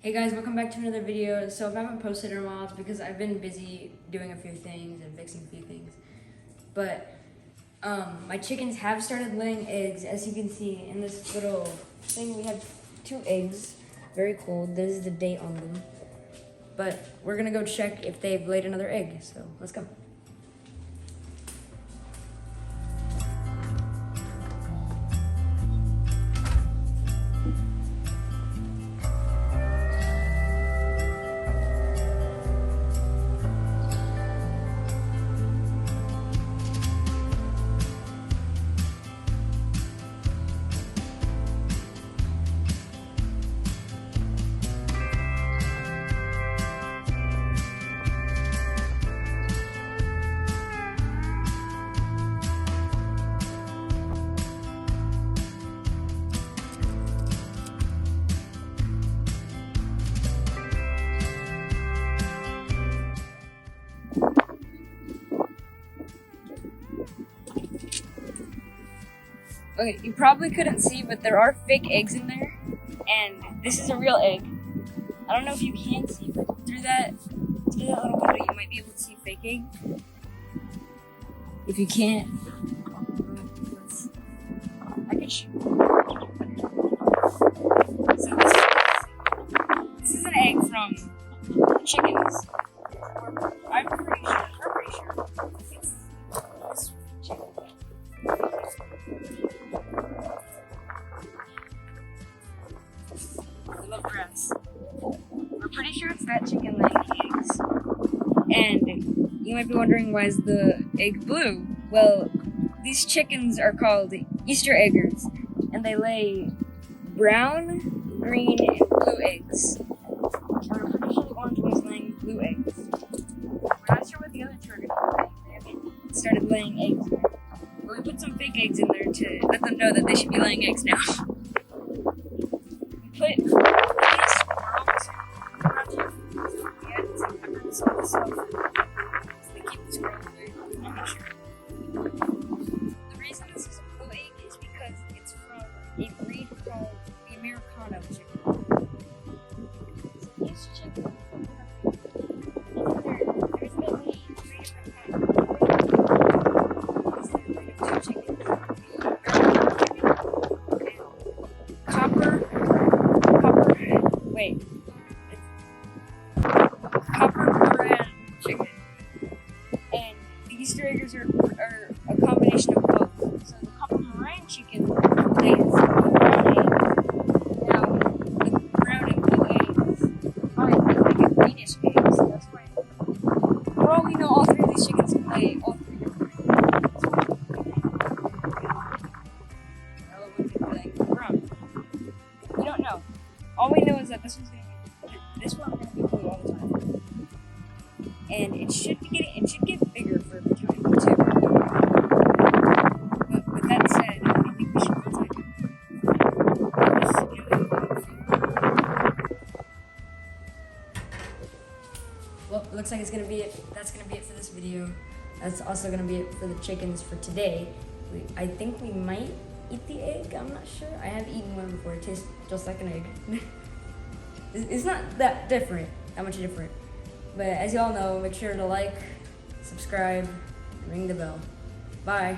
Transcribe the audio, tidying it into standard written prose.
Hey guys, welcome back to another video. So if I haven't posted in a while, it's because I've been busy doing a few things and fixing a few things. But my chickens have started laying eggs. As you can see in this little thing, we have 2 eggs. Very cool. This is the date on them. But we're gonna go check if they've laid another egg. So let's go. Okay, you probably couldn't see, but there are fake eggs in there, and this is a real egg. I don't know if you can see, but through that little window, you might be able to see fake egg. If you can't, I can show you. So this is an egg from chickens. I'm pretty sure. It's this chicken. I love grass. We're pretty sure it's that chicken laying eggs. And you might be wondering, why is the egg blue? Well, these chickens are called Easter eggers, and they lay brown, green, and blue eggs. We're pretty sure the orange one's laying blue eggs. We're not sure what the other two are going to be. They haven't started laying eggs yet. But we put some fake eggs in there to let them know that they should be laying eggs now. We put these squirrels so they keep the squirrels away. I'm not sure. The reason this is a blue egg is because it's from a breed called the Americano chicken. This chicken, there's only 3 different kinds of two chickens. Copper brand chicken. And the Easter eggers are a combination of both. So the copper Moran chicken lays brown eggs. Now, the brown and blue eggs are like a greenish eggs. So that's why, for all we know, all 3 of these chickens can lay all 3 different eggs. The other one can be laying brown. We don't know. All we know is that this one's going to be blue all the time. And it should get bigger for every time too. But with that said, I think we should continue. Well, it looks like it's gonna be it. That's gonna be it for this video. That's also gonna be it for the chickens for today. I think we might eat the egg. I'm not sure. I have eaten one before. It tastes just like an egg. It's not that much different. But as you all know, make sure to like, subscribe, and ring the bell. Bye.